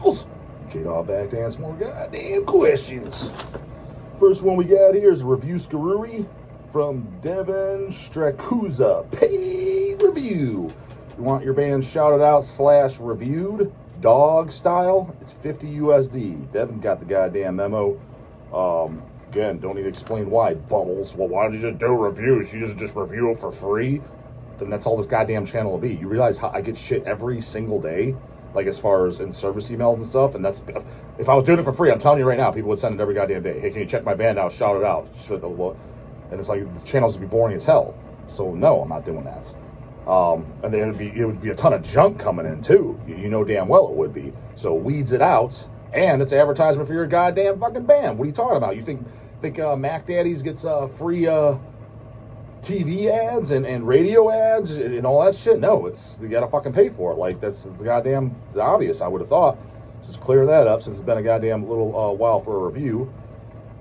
Bills. J-Dog back to answer more goddamn questions. First one we got here is a review skarooey from Devin Strakuza. Paid review. You want your band shouted out / reviewed, dog style? It's 50 USD. Devin got the goddamn memo. Again, don't need to explain why. Bubbles. Well, why don't you just do reviews? You just review it for free? Then that's all this goddamn channel will be. You realize how I get shit every single day? Like, as far as in service emails and stuff, and that's, if I was doing it for free, I'm telling you right now, people would send it every goddamn day. Hey, can you check my band out? Shout it out. And it's like, the channels would be boring as hell. So no, I'm not doing that. And then it would be a ton of junk coming in too. You know damn well it would be. So weeds it out, and it's advertisement for your goddamn fucking band. What are you talking about? You think Mac Daddies gets free TV ads and radio ads and all that shit? No, you gotta fucking pay for it. Like, that's the goddamn obvious, I would have thought. Just clear that up since it's been a goddamn little while for a review.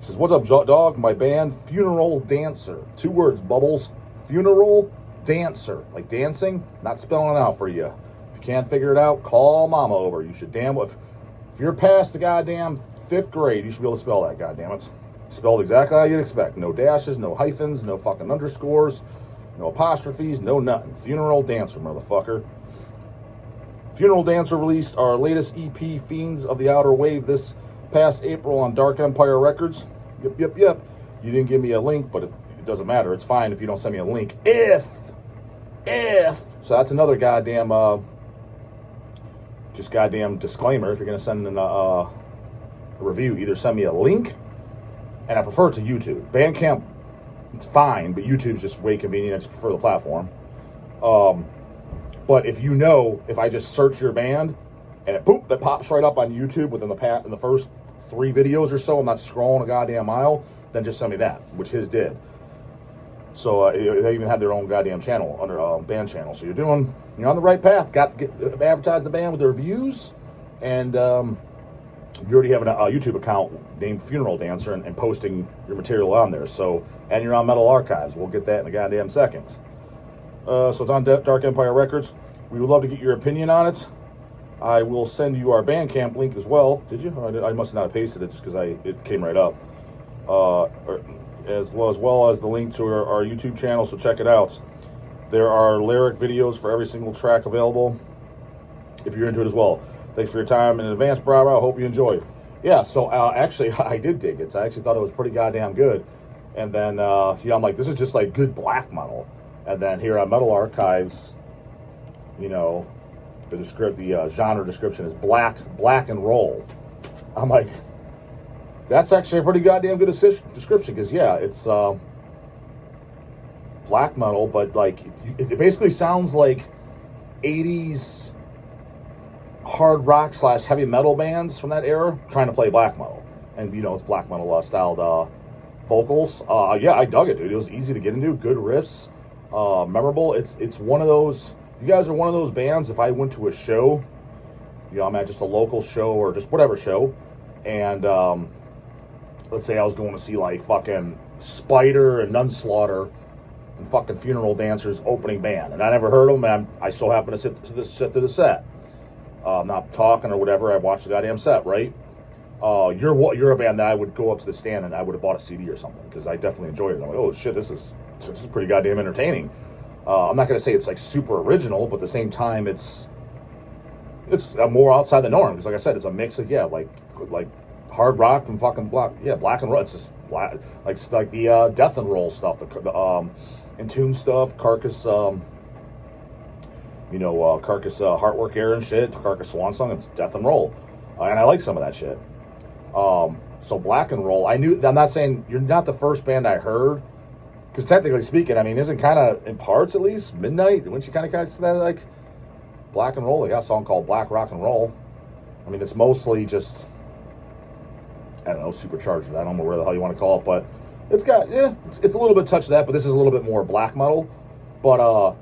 It says, what's up, dog? My band, Funeral Dancer. 2 words, Bubbles. Funeral Dancer. Like dancing? Not spelling it out for you. If you can't figure it out, call mama over. You should damn well. If you're past the goddamn 5th grade, you should be able to spell that, goddammit. Spelled exactly how you'd expect. No dashes, no hyphens, no fucking underscores, no apostrophes, no nothing. Funeral Dancer, motherfucker. Funeral Dancer released our latest EP, Fiends of the Outer Wave, this past April on Dark Empire Records. Yep. You didn't give me a link, but it doesn't matter. It's fine if you don't send me a link. If. So that's another goddamn, just goddamn disclaimer. If you're going to send in a review, either send me a link, and I prefer it to YouTube. Bandcamp, it's fine, but YouTube's just way convenient. I just prefer the platform. But if I just search your band, and it boop, that pops right up on YouTube within the first 3 videos or so, I'm not scrolling a goddamn mile, then just send me that, which his did. So they even had their own goddamn channel under band channel. So you're on the right path. Got to advertise the band with the reviews, and you already have a YouTube account named Funeral Dancer and posting your material on there. So, and you're on Metal Archives. We'll get that in a goddamn second. So it's on Dark Empire Records. We would love to get your opinion on it. I will send you our Bandcamp link as well. Did you? I must not have pasted it just because it came right up. As well as the link to our YouTube channel, so check it out. There are lyric videos for every single track available if you're into it as well. Thanks for your time in advance, bravo. I hope you enjoy. Yeah, so actually, I did dig it. I actually thought it was pretty goddamn good. And then, I'm like, this is just like good black metal. And then here on Metal Archives, the genre description is black and roll. I'm like, that's actually a pretty goddamn good description, because it's black metal, but like it basically sounds like 80s hard rock / heavy metal bands from that era trying to play black metal, and it's black metal styled vocals. I dug it, dude. It was easy to get into, good riffs, memorable. It's one of those. You guys are one of those bands. If I went to a show, I'm at just a local show or just whatever show, and let's say I was going to see like fucking Spider and Nunslaughter and fucking Funeral Dancer's opening band, and I never heard them, and I so happen to sit through the set. I'm not talking or whatever. I watched the goddamn set, right? You're a band that I would go up to the stand and I would have bought a CD or something, because I definitely enjoyed it. I'm like, oh shit, this is pretty goddamn entertaining. I'm not gonna say it's like super original, but at the same time, it's more outside the norm, because like I said, it's a mix of like hard rock and fucking black and roll. It's just black, like the death and roll stuff, the Entomb stuff, Carcass, Carcass Heartwork Air and shit, Carcass Swan Song. It's death and roll, and I like some of that shit. So black and roll, I'm not saying you're not the first band I heard, because technically speaking, isn't kind of in parts at least Midnight? Wouldn't you kind of consider that like black and roll? They got a song called Black Rock and Roll. It's mostly just, I don't know, supercharged. I don't know where the hell you want to call it, but it's got, it's a little bit touch of that, but this is a little bit more black metal. But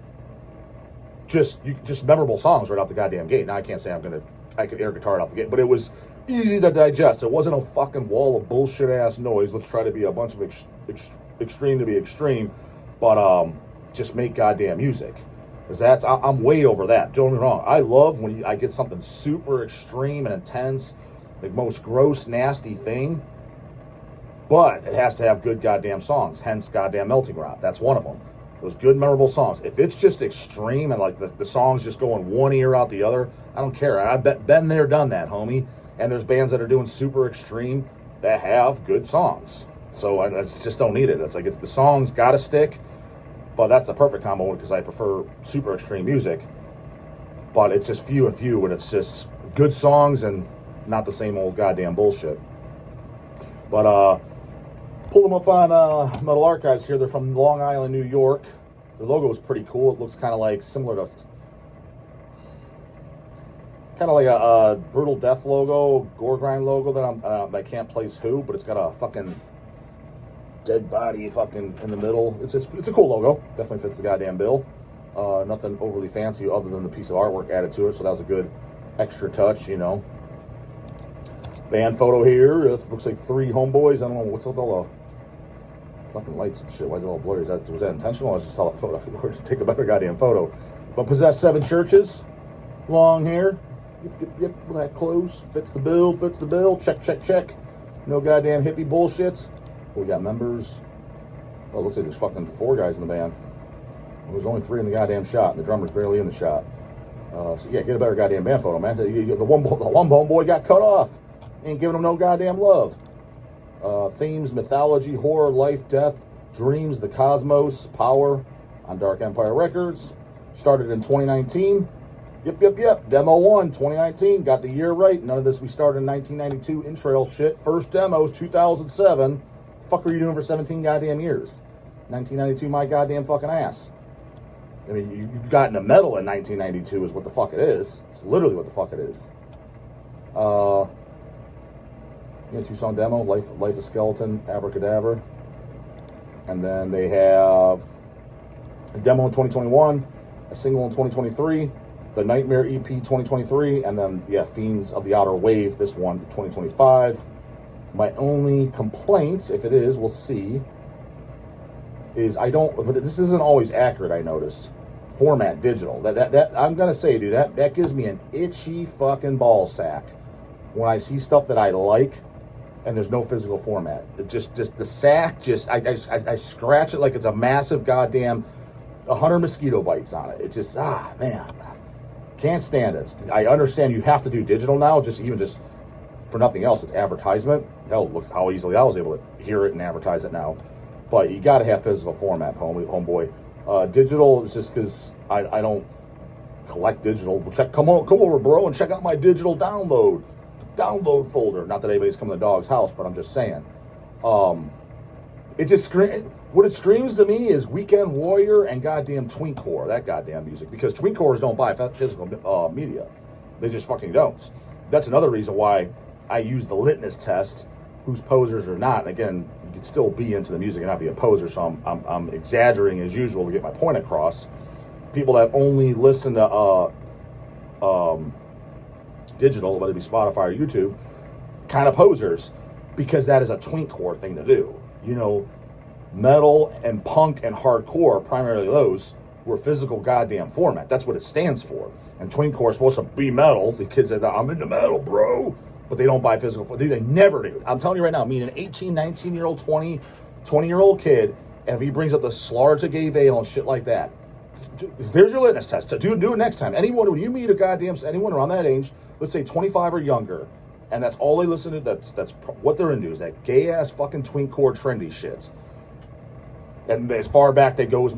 just memorable songs right out the goddamn gate. Now I can't say I could air guitar it out the gate, but it was easy to digest. It wasn't a fucking wall of bullshit ass noise. Let's try to be a bunch of extreme to be extreme, but just make goddamn music. Because I'm way over that. Don't get me wrong. I love when I get something super extreme and intense, the most gross, nasty thing. But it has to have good goddamn songs. Hence, goddamn Melting Ground. That's one of them. Those good, memorable songs. If it's just extreme and like the song's just going one ear out the other, I don't care. I've been there, done that, homie. And there's bands that are doing super extreme that have good songs. So I just don't need it. It's like the songs got to stick. But that's the perfect combo because I prefer super extreme music. But it's just few and few when it's just good songs and not the same old goddamn bullshit. But pull them up on Metal Archives here. They're from Long Island, New York. Their logo is pretty cool. It looks kind of like similar to a Brutal Death logo, Gore Grind logo that I can't place who, but it's got a fucking dead body fucking in the middle. It's a cool logo. Definitely fits the goddamn bill. Nothing overly fancy other than the piece of artwork added to it, so that was a good extra touch, you know. Band photo here. It looks like three homeboys. I don't know what's with all the fucking lights and shit. Why is it all blurry? Was that intentional? I was just saw a photo. To take a better goddamn photo. But possess 7 churches. Long hair. Yep. That close. Fits the bill. Check. No goddamn hippie bullshit. We got members. Oh, it looks like there's fucking 4 guys in the band. Well, there's only 3 in the goddamn shot, and the drummer's barely in the shot. So yeah, get a better goddamn band photo, man. The one homeboy got cut off. Ain't giving them no goddamn love. Themes, mythology, horror, life, death, dreams, the cosmos, power on Dark Empire Records. Started in 2019. Yep. Demo 1, 2019. Got the year right. None of this we started in 1992. In-trail shit. First demos, 2007. The fuck were you doing for 17 goddamn years? 1992, my goddamn fucking ass. I mean, you got into metal in 1992 is what the fuck it is. It's literally what the fuck it is. 2-song demo, Life of Skeleton, Abracadabra. And then they have a demo in 2021, a single in 2023, the Nightmare EP 2023, and then, Fiends of the Outer Wave, this one, 2025. My only complaints, if it is, we'll see, is but this isn't always accurate, I notice. Format digital. That I'm going to say, dude, that gives me an itchy fucking ball sack when I see stuff that I like and there's no physical format. It just the sack, I scratch it like it's a massive goddamn 100 mosquito bites on it. It just, man, can't stand it. I understand you have to do digital now, just for nothing else. It's advertisement. Hell, look how easily I was able to hear it and advertise it now. But you got to have physical format, homeboy. Digital is just because I don't collect digital. Come over, bro, and check out my digital download folder. Not that anybody's coming to the dog's house, but I'm just saying. It just what it screams to me is Weekend Warrior and goddamn Twinkcore, that goddamn music, because Twinkcores don't buy physical media. They just fucking don't. That's another reason why I use the litmus test, who's posers or not. And again, you can still be into the music and not be a poser, so I'm exaggerating as usual to get my point across. People that only listen to digital, whether it be Spotify or YouTube, kind of posers, because that is a Twinkcore thing to do. You know, metal and punk and hardcore, primarily those, were physical goddamn format. That's what it stands for. And Twinkcore is supposed to be metal. The kids say, I'm into metal, bro. But they don't buy physical. They never do. I'm telling you right now, me an 18, 19-year-old, 20-year-old kid, and if he brings up the Slarge of Gay Vale and shit like that, there's your litmus test. Do it next time. Anyone, when you meet anyone around that age, let's say 25 or younger, and that's all they listen to, that's what they're into, is that gay-ass fucking Twinkcore trendy shits. And as far back they go as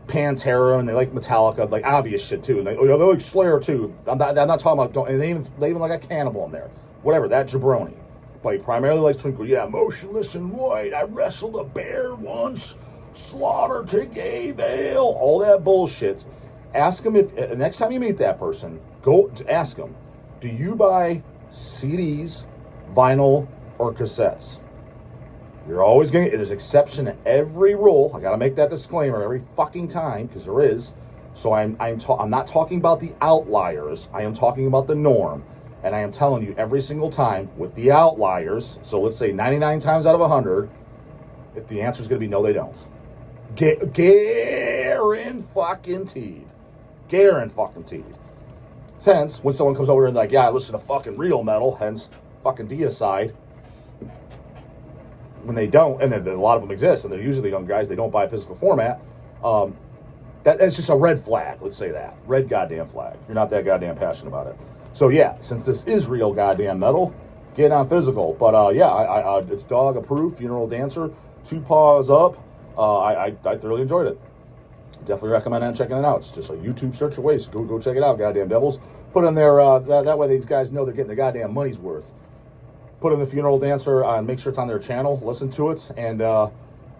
Pantera, and they like Metallica, like obvious shit too. And they like Slayer too. I'm not talking about, and they even like a Cannibal in there. Whatever, that jabroni. But he primarily likes Twinkcore. Yeah, motionless and white. I wrestled a bear once. Slaughter to Gay Vale. All that bullshit. Ask him if next time you meet that person, go ask him, do you buy CDs, vinyl, or cassettes? You're always going to, there's exception to every rule. I got to make that disclaimer every fucking time, because there is. So I'm not talking about the outliers. I am talking about the norm. And I am telling you every single time with the outliers, so let's say 99 times out of 100, the answer is going to be no, they don't. Guaranteed. Guaranteed. Hence, when someone comes over and like, yeah, I listen to fucking real metal, hence fucking Deicide. When they don't, and then a lot of them exist, and they're usually young guys, they don't buy physical format. That's just a red flag, let's say that. Red goddamn flag. You're not that goddamn passionate about it. So yeah, since this is real goddamn metal, get on physical. But yeah, it's dog approved, Funeral Dancer, 2 paws up. I thoroughly enjoyed it. Definitely recommend checking it out. It's just a YouTube search away, so go check it out, goddamn devils. Put in there, that way these guys know they're getting their goddamn money's worth. Put in the Funeral Dancer, make sure it's on their channel, listen to it, and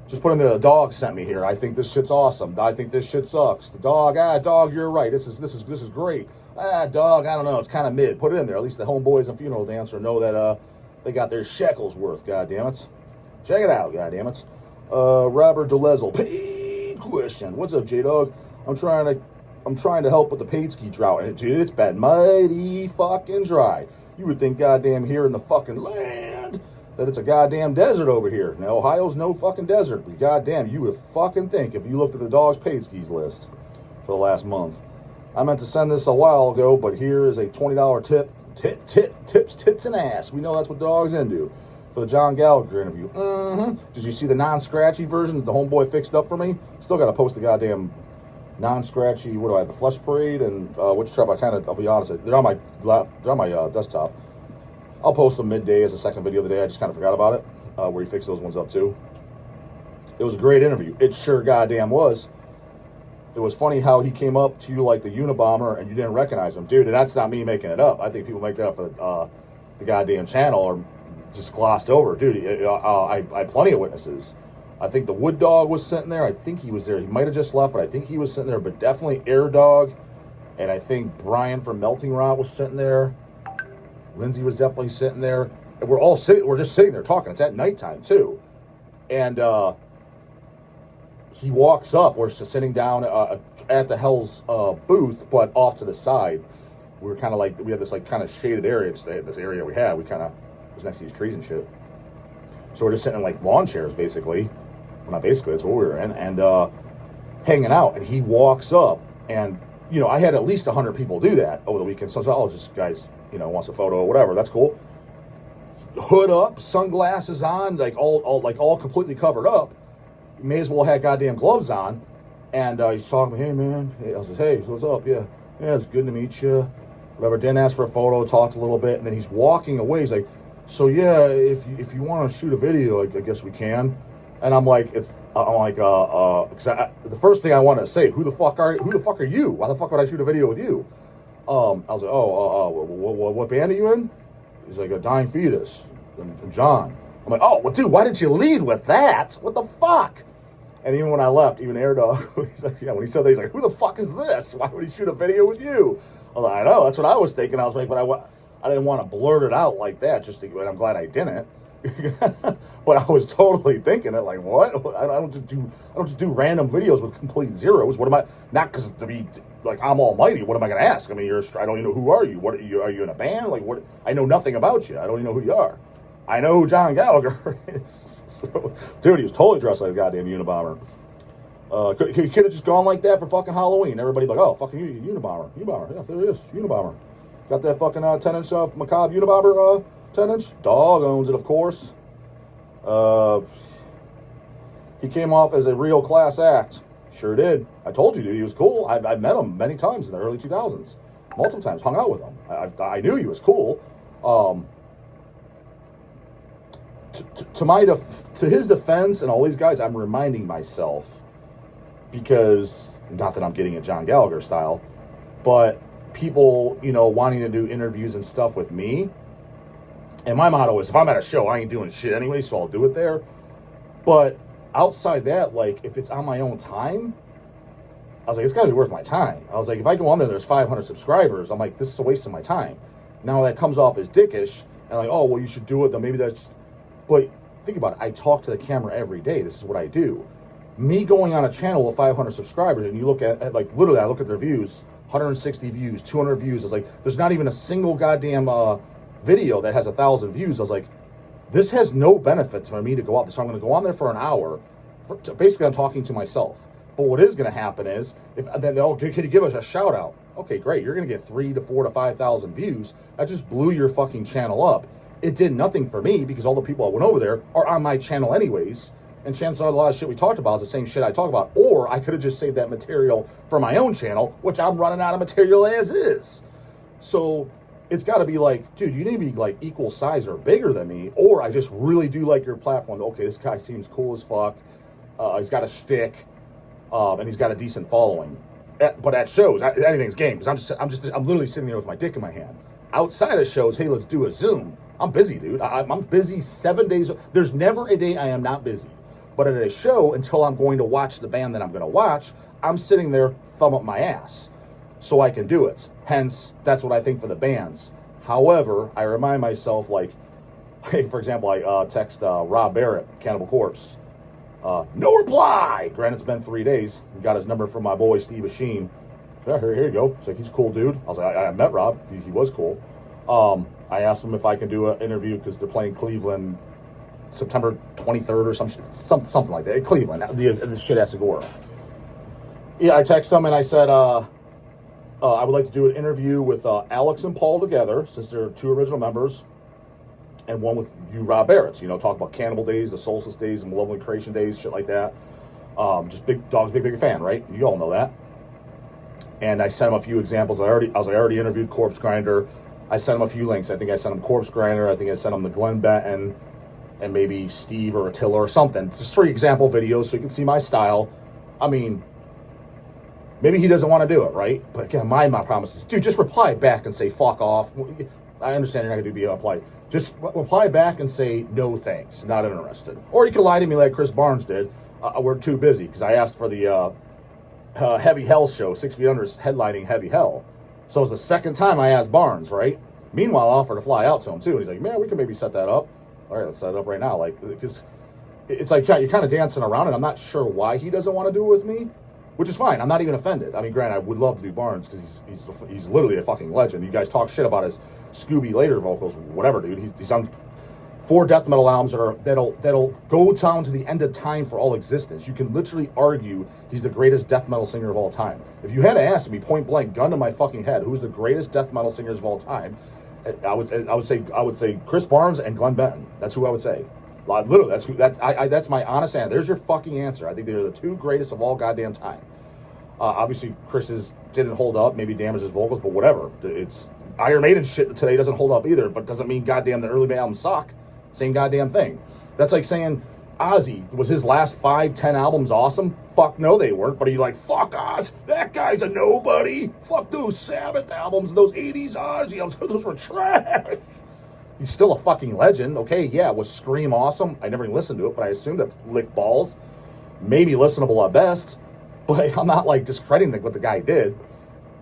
just put in the dog sent me here. I think this shit's awesome. I think this shit sucks. The dog, dog, you're right. This is great. Dog, I don't know, it's kind of mid. Put it in there. At least the homeboys and Funeral Dancer know that they got their shekels worth, goddammit. Check it out, goddammit. Robert DeLezel, paid question. What's up, J-Dog? I'm trying to help with the paid ski drought. And dude, it's been mighty fucking dry. You would think goddamn here in the fucking land that it's a goddamn desert over here. Now, Ohio's no fucking desert. But goddamn, you would fucking think if you looked at the dog's paid skis list for the last month. I meant to send this a while ago, but here is a $20 tip. Tips, tits, and ass. We know that's what dogs into. For the John Gallagher interview. Did you see the non-scratchy version that the homeboy fixed up for me? Still got to post the goddamn non-scratchy, what do I have, the Flesh Parade and Witch Trap. I'll be honest, they're on my desktop. I'll post them midday as a second video of the day. I just kind of forgot about it, where he fixed those ones up too. It was a great interview. It sure goddamn was. It was funny how he came up to you like the Unabomber and you didn't recognize him. Dude, that's not me making it up. I think people make that up for the goddamn channel or just glossed over. Dude, I had plenty of witnesses. I think the Wood Dog was sitting there. I think he was there. He might have just left, but I think he was sitting there. But definitely Air Dog. And I think Brian from Melting Rot was sitting there. Lindsay was definitely sitting there. And we're just sitting there talking. It's at nighttime, too. And he walks up. We're just sitting down at the Hell's booth, but off to the side. We were kind of like, we had this like kind of shaded area. It's this area we had. We kind of was next to these trees and shit. So we're just sitting in like lawn chairs, basically. Well, not basically, that's what we were in, and hanging out. And he walks up, and you know, I had at least 100 people do that over the weekend. So I was like, oh, just guys, you know, wants a photo or whatever. That's cool. Hood up, sunglasses on, like all completely covered up. You may as well have goddamn gloves on. And he's talking to me, hey man. I said, hey, what's up? Yeah, it's good to meet you. Whatever. Didn't ask for a photo. Talked a little bit, and then he's walking away. He's like, so yeah, if you want to shoot a video, I guess we can. And I'm like, because the first thing I want to say, who the fuck are you? Why the fuck would I shoot a video with you? I was like, what band are you in? He's like, a Dying Fetus and John. I'm like, oh, well, dude, why didn't you lead with that? What the fuck? And even when I left, even Air Dog, he's like, yeah, when he said that, he's like, who the fuck is this? Why would he shoot a video with you? I was like, I know, that's what I was thinking. I was like, but I didn't want to blurt it out like that. But I'm glad I didn't. But I was totally thinking it. Like, what? I don't just do random videos with complete zeros. What am I? Not because to be like I'm almighty. What am I going to ask? I mean, I don't even know who are you. What are you? Are you in a band? Like, what? I know nothing about you. I don't even know who you are. I know who John Gallagher is. So, dude, he was totally dressed like a goddamn Unabomber. He could have just gone like that for fucking Halloween. Everybody like, oh, fucking Unabomber. Yeah, there he is, Unabomber. Got that fucking 10-inch macabre Unabomber 10-inch. Dog owns it, of course. He came off as a real class act. Sure did. I told you, dude, he was cool. I've met him many times in the early 2000s. Multiple times, hung out with him. I knew he was cool. To his defense and all these guys, I'm reminding myself, because, not that I'm getting it John Gallagher style, but people, you know, wanting to do interviews and stuff with me. And my motto is, if I'm at a show, I ain't doing shit anyway, so I'll do it there. But outside that, like, if it's on my own time, I was like, it's got to be worth my time. I was like, if I go on there's 500 subscribers, I'm like, this is a waste of my time. Now that comes off as dickish, and like, oh, well, you should do it, then maybe that's... But think about it. I talk to the camera every day. This is what I do. Me going on a channel with 500 subscribers, and you look at like, literally, I look at their views, 160 views, 200 views. It's like, there's not even a single goddamn video that has 1,000 views. I was like, this has no benefit for me to go out there. So I'm going to go on there for an hour, basically I'm talking to myself. But what is going to happen is, then can you give us a shout out? Okay, great. You're going to get 3,000 to 4,000 to 5,000 views. That just blew your fucking channel up. It did nothing for me because all the people that went over there are on my channel anyways. And chances are a lot of shit we talked about is the same shit I talk about. Or I could have just saved that material for my own channel, which I'm running out of material as is. So it's got to be like, dude, you need to be like equal size or bigger than me. Or I just really do like your platform. Okay, this guy seems cool as fuck. He's got a shtick. And he's got a decent following. But at shows, anything's game. Because I'm literally sitting there with my dick in my hand. Outside of shows, hey, let's do a Zoom. I'm busy, dude. I'm busy 7 days. There's never a day I am not busy. But at a show, until I'm going to watch the band that I'm going to watch, I'm sitting there thumb up my ass so I can do it. Hence, that's what I think for the bands. However, I remind myself, like, hey, for example, I text Rob Barrett, Cannibal Corpse. No reply! Granted, it's been 3 days. He got his number from my boy, Steve Asheen. Yeah, here you go. He's like, he's a cool dude. I was like, I met Rob. He was cool. I asked him if I can do an interview because they're playing Cleveland September 23rd or something like that. In Cleveland, the shit has to go. Yeah, I texted him and I said, I would like to do an interview with Alex and Paul together, since they're two original members, and one with you, Rob Barrett. You know, talk about Cannibal Days, the Solstice Days, and Malevolent Creation Days, shit like that. Just big dogs, big fan, right? You all know that. And I sent him a few examples. I already interviewed Corpse Grinder. I sent him a few links. I think I sent him Corpse Grinder. I think I sent him the Glenn Benton and maybe Steve or Attila or something. Just 3 example videos so you can see my style. I mean, maybe he doesn't want to do it, right? But again, my promise is, dude, just reply back and say, fuck off. I understand you're not going to do reply. Just reply back and say, no thanks, not interested. Or you can lie to me like Chris Barnes did. We're too busy, because I asked for the Heavy Hell show, 6 Feet Under, headlining Heavy Hell. So it's the second time I asked Barnes, right? Meanwhile, I offered to fly out to him, too. And he's like, man, we can maybe set that up. All right, let's set it up right now. Like, because it's like you're kind of dancing around, and I'm not sure why he doesn't want to do it with me, which is fine. I'm not even offended. I mean, granted, I would love to do Barnes because he's literally a fucking legend. You guys talk shit about his Scooby later vocals, whatever, dude. He's on 4 death metal albums that'll go down to the end of time for all existence. You can literally argue he's the greatest death metal singer of all time. If you had to ask me point blank, gun to my fucking head, who's the greatest death metal singers of all time, I would say Chris Barnes and Glenn Benton. That's who I would say. Literally, that's my honest answer. There's your fucking answer. I think they're the 2 greatest of all goddamn time. Obviously, Chris's didn't hold up, maybe damaged his vocals, but whatever. It's Iron Maiden shit today doesn't hold up either, but doesn't mean goddamn the early albums suck. Same goddamn thing. That's like saying Ozzy, was his last 5-10 albums awesome? Fuck no, they weren't. But are you like, fuck Oz, that guy's a nobody. Fuck those Sabbath albums, those 80s Ozzy albums, those were trash. He's still a fucking legend. Okay, yeah, was Scream awesome? I never even listened to it, but I assumed it licked balls. Maybe listenable at best. But I'm not like discrediting what the guy did.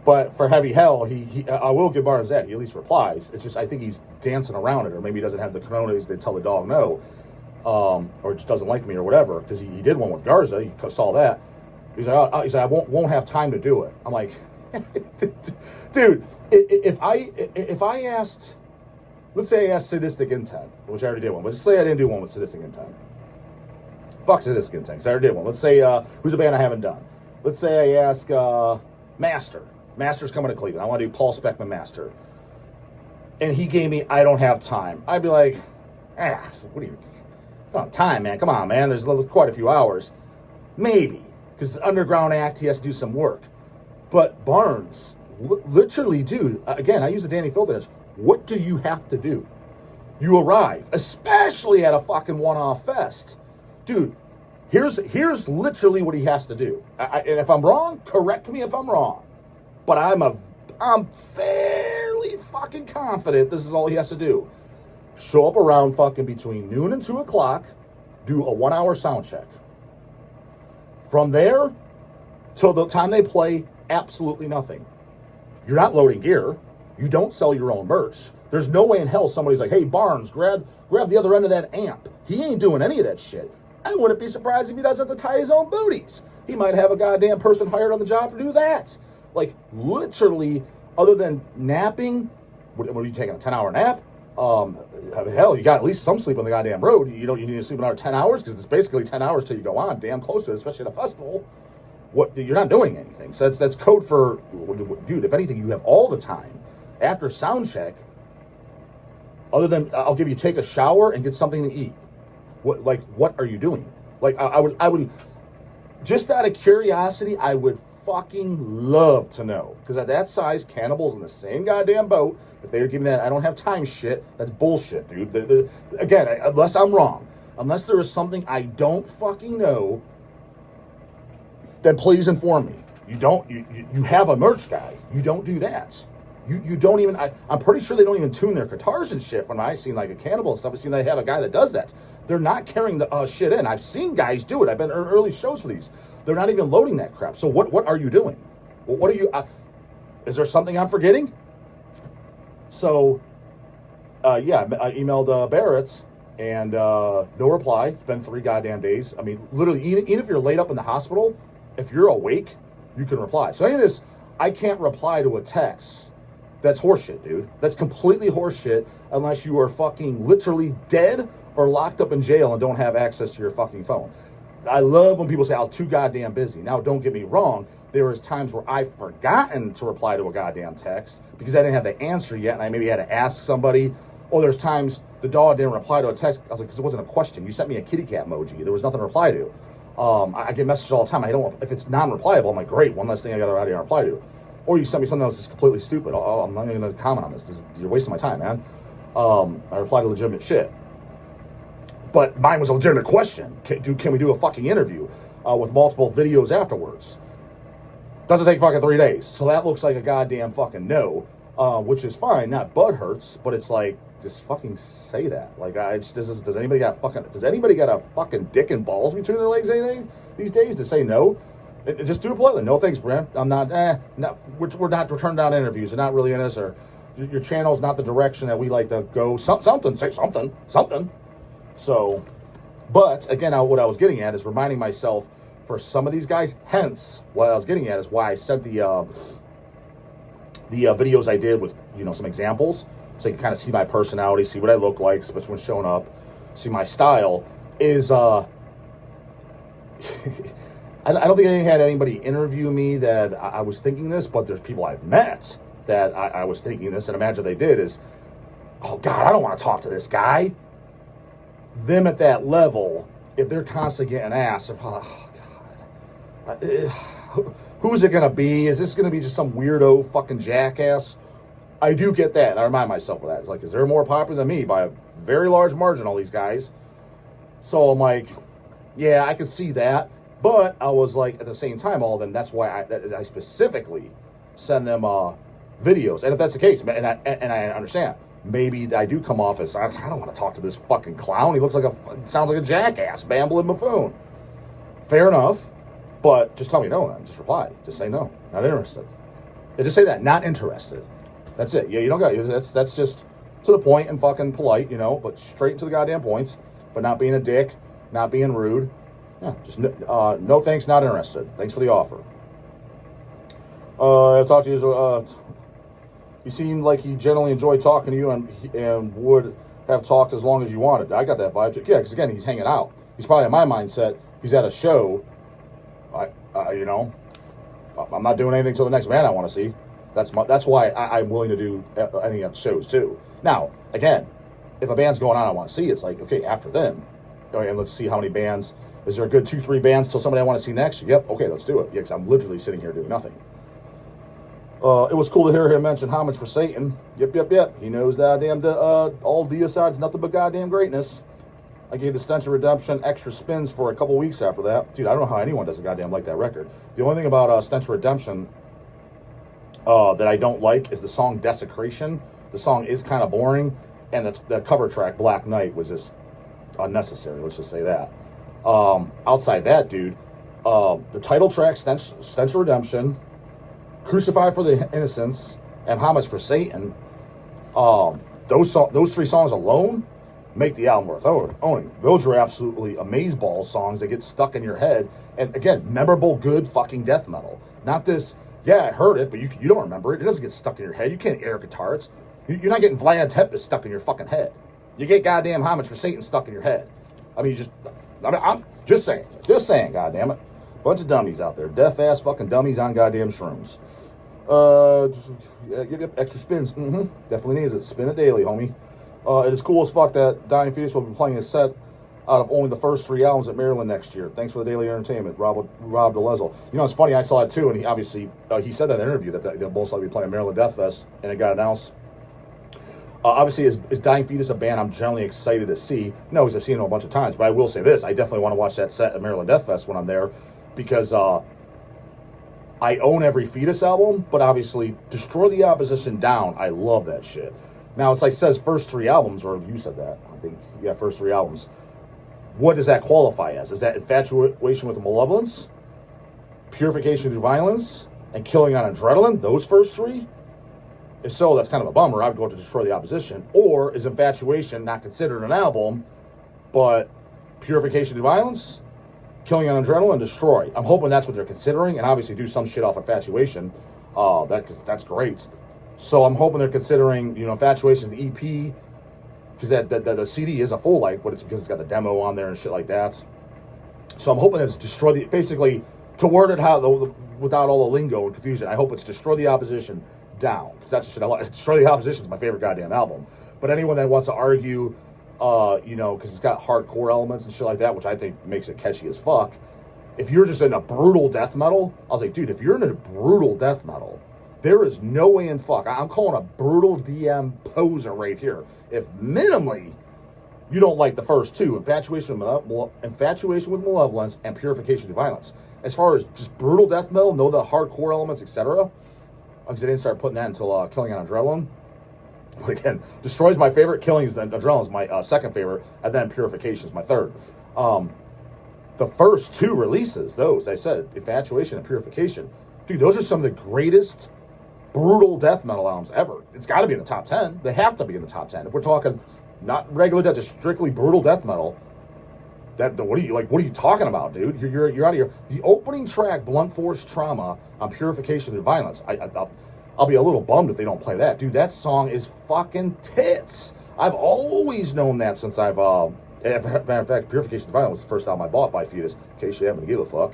But for Heavy Hell, I will give Barnes that. He at least replies. It's just I think he's dancing around it, or maybe he doesn't have the cojones to tell the dog no, or just doesn't like me or whatever. Because he did one with Garza. You saw that. He's like, I won't have time to do it. I'm like, dude, if I asked, let's say I asked Sadistic Intent, which I already did one. But let's say I didn't do one with Sadistic Intent. Fuck Sadistic Intent, because I already did one. Let's say who's a band I haven't done. Let's say I ask Master. Master's coming to Cleveland. I want to do Paul Speckman Master. And he gave me, I don't have time. I'd be like, what do you, time, man. Come on, man. There's quite a few hours. Maybe. Because it's an underground act, he has to do some work. But Barnes, literally, dude, again, I use the Danny Filters. What do you have to do? You arrive, especially at a fucking one-off fest. Dude, here's literally what he has to do. And if I'm wrong, correct me if I'm wrong. But I'm fairly fucking confident this is all he has to do. Show up around fucking between noon and 2 o'clock, do a 1-hour sound check. From there till the time they play, absolutely nothing. You're not loading gear. You don't sell your own merch. There's no way in hell somebody's like, hey, Barnes, grab the other end of that amp. He ain't doing any of that shit. I wouldn't be surprised if he doesn't have to tie his own booties. He might have a goddamn person hired on the job to do that. Like, literally, other than napping, what are you taking, a 10-hour nap? Hell, you got at least some sleep on the goddamn road. You need to sleep another 10 hours because it's basically 10 hours till you go on. Damn close to it, especially at a festival. You're not doing anything. So that's code for, dude, if anything, you have all the time after sound check, other than I'll give you take a shower and get something to eat. What are you doing? Like, I would, just out of curiosity, I would fucking love to know. Because at that size, Cannibal's in the same goddamn boat. If they're giving that I don't have time shit, that's bullshit, dude. Again, unless I'm wrong, unless there is something I don't fucking know, then please inform me. You have a merch guy. You don't do that. You don't even, I'm pretty sure they don't even tune their guitars and shit. When I've seen like a Cannibal and stuff, I've seen they have a guy that does that. They're not carrying the shit in. I've seen guys do it. I've been early shows for these. They're not even loading that crap. So what are you doing? What are you, is there something I'm forgetting? So, yeah, I emailed Barrett's and no reply. It's been 3 goddamn days. I mean, literally, even if you're laid up in the hospital, if you're awake, you can reply. So any of this, I can't reply to a text. That's horseshit, dude. That's completely horseshit unless you are fucking literally dead or locked up in jail and don't have access to your fucking phone. I love when people say I was too goddamn busy. Now, don't get me wrong. There was times where I've forgotten to reply to a goddamn text because I didn't have the answer yet and I maybe had to ask somebody. Or there's times the dog didn't reply to a text. I was like, because it wasn't a question. You sent me a kitty cat emoji. There was nothing to reply to. I get messages all the time. I don't, if it's non-replyable, I'm like, great, one less thing I got to reply to. Or you sent me something that was just completely stupid. I'm not even going to comment on this. You're wasting my time, man. I replied to legitimate shit. But mine was a legitimate question. Can we do a fucking interview with multiple videos afterwards? Doesn't take fucking 3 days. So that looks like a goddamn fucking no, which is fine. Not butt hurts, but it's like, just fucking say that. Like, does anybody got a fucking dick and balls between their legs these days to say no? Just do it politely. No thanks, Brent. I'm not, we're turning down interviews. They're not really in us, or your channel's not the direction that we like to go. Say something. So, but again, what I was getting at is reminding myself for some of these guys, hence what I was getting at is why I sent the videos I did with, some examples, so you can kind of see my personality, see what I look like, which one's showing up, see my style, is, I don't think I had anybody interview me that I was thinking this, but there's people I've met that I was thinking this, and imagine they did, is, oh God, I don't want to talk to this guy. Them at that level, if they're constantly getting asked, oh God, who's it going to be? Is this going to be just some weirdo fucking jackass? I do get that. I remind myself of that. It's like, is there more popular than me by a very large margin, all these guys? So I'm like, yeah, I could see that. But I was like, at the same time, all of them, that's why I specifically send them videos. And if that's the case, and I understand, maybe I do come off as, I don't want to talk to this fucking clown. He sounds like a jackass, bambling buffoon. Fair enough. But just tell me no then. Just reply. Just say no. Not interested. Yeah, just say that. Not interested. That's it. Yeah, you don't got that's just to the point and fucking polite, but straight to the goddamn points. But not being a dick, not being rude. Yeah, just no thanks, not interested. Thanks for the offer. I talked to you. You seemed like he generally enjoyed talking to you and would have talked as long as you wanted. I got that vibe too. Yeah, because again, he's hanging out. He's probably in my mindset. He's at a show. I'm not doing anything till the next band I want to see. That's why I'm willing to do any of the shows too. Now, again, if a band's going on I want to see, it's like, okay, after them, and let's see how many bands. Is there a good 2-3 bands till somebody I want to see next? Yep, okay, let's do it. Yeah, because I'm literally sitting here doing nothing. It was cool to hear him mention homage for Satan. Yep. He knows that all Deicide's nothing but goddamn greatness. I gave the Stench of Redemption extra spins for a couple weeks after that. Dude, I don't know how anyone does a goddamn like that record. The only thing about Stench of Redemption that I don't like is the song Desecration. The song is kind of boring, and the cover track, Black Knight, was just unnecessary. Let's just say that. Outside that, dude, the title track, Stench of Redemption, Crucified for the Innocents, and Homage for Satan, those 3 songs alone make the album worth owning. Those are absolutely amazeballs songs that get stuck in your head. And again, memorable, good fucking death metal. Not this, yeah, I heard it, but you don't remember it. It doesn't get stuck in your head. You can't air guitar. You're not getting Vlad Tepes stuck in your fucking head. You get goddamn Homage for Satan stuck in your head. I mean, I'm just saying, goddamn it. Bunch of dummies out there, deaf ass fucking dummies on goddamn shrooms. Get extra spins. Definitely needs it. Spin it daily, homie. It is cool as fuck that Dying Fetus will be playing a set out of only the first 3 albums at Maryland next year. Thanks for the daily entertainment, Rob DeLezel. You know, it's funny, I saw it too, and he obviously, he said that in an interview that they'll most likely be playing Maryland Death Fest, and it got announced. Obviously, is Dying Fetus a band I'm generally excited to see? No, because I've seen them a bunch of times, but I will say this, I definitely want to watch that set at Maryland Death Fest when I'm there, because I own every Fetus album, but obviously, Destroy the Opposition Down, I love that shit. Now, it's like it says first 3 albums, or you said that, I think, yeah, first 3 albums. What does that qualify as? Is that Infatuation with Malevolence, Purification Through Violence, and Killing on Adrenaline? Those first 3? If so, that's kind of a bummer. I would go to Destroy the Opposition. Or is Infatuation not considered an album, but Purification Through Violence, Killing on Adrenaline, and Destroy? I'm hoping that's what they're considering, and obviously do some shit off Infatuation. That's great. So I'm hoping they're considering, you know, Infatuation, the EP, because the CD is a full length, but it's because it's got the demo on there and shit like that. So I'm hoping it's basically, to word it how without all the lingo and confusion, I hope it's Destroy the Opposition Down, because that's the shit I like. Destroy the Opposition is my favorite goddamn album. But anyone that wants to argue, you know, because it's got hardcore elements and shit like that, which I think makes it catchy as fuck. If you're just in a brutal death metal, I was like, dude, if you're in a brutal death metal, there is no way in fuck. I'm calling a brutal DM poser right here. If minimally you don't like the first 2, Infatuation with Malevolence and Purification Through Violence. As far as just brutal death metal, know the hardcore elements, etc. Because I didn't start putting that until Killing on Adrenaline. But again, Destroy's my favorite, Killing and Adrenaline is my second favorite, and then Purification is my third. The first 2 releases, those, I said, Infatuation and Purification, dude, those are some of the greatest brutal death metal albums ever. It's got to be in the top 10. They have to be in the top 10. If we're talking not regular death, just strictly brutal death metal, what are you talking about, dude? You're out of here. The opening track, Blunt Force Trauma, on Purification Through Violence, I'll be a little bummed if they don't play that. Dude, that song is fucking tits. I've always known that since I've, matter of fact, Purification Through Violence was the first album I bought by Fetus, in case you happen to give a fuck.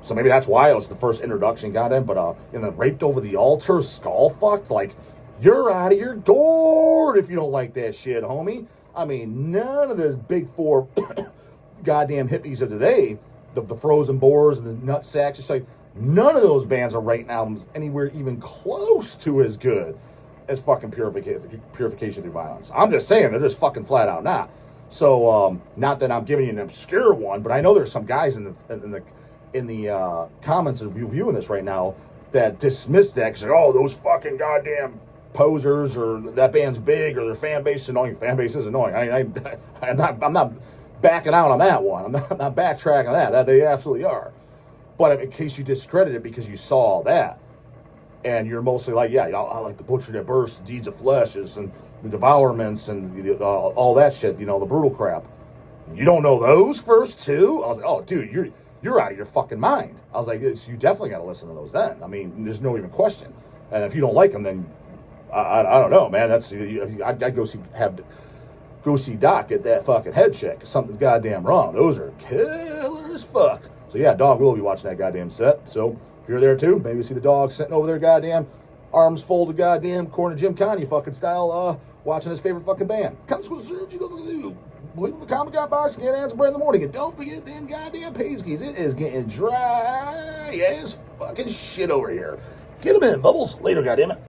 So maybe that's why it was the first introduction, goddamn. But in the Raped Over the Altar, Skull Fucked, like, you're out of your gourd if you don't like that shit, homie. I mean, none of this big 4 goddamn hippies of today, the Frozen Boars and the Nut Sacks, it's like, none of those bands are writing albums anywhere even close to as good as fucking Purification Through Violence. I'm just saying, they're just fucking flat out not. So, not that I'm giving you an obscure one, but I know there's some guys in the comments of you viewing this right now that dismiss that because they're, oh, those fucking goddamn posers, or that band's big, or their fan base is annoying. Fan base is annoying. I'm not backing out on that one. I'm not backtracking on that. They absolutely are. But in case you discredit it because you saw that, and you're mostly like, yeah, I like the Butcher That Bursts, Deeds of Fleshes, and the Devourments, and all that shit, you know, the brutal crap. You don't know those first 2? I was like, oh, dude, you're out of your fucking mind. I was like, you definitely got to listen to those then. I mean, there's no even question. And if you don't like them, then I don't know, man. I'd go see Doc get that fucking head check. Something's goddamn wrong. Those are killer as fuck. So yeah, Dog will be watching that goddamn set. So if you're there too, maybe see the dog sitting over there, goddamn arms folded, goddamn corner Jim Connie fucking style, watching his favorite fucking band. Come to Sergio. Leave in the Comic Con box and get answer bread in the morning. And don't forget them goddamn Paiskies. It is getting dry as fucking shit over here. Get them in, Bubbles. Later, goddammit.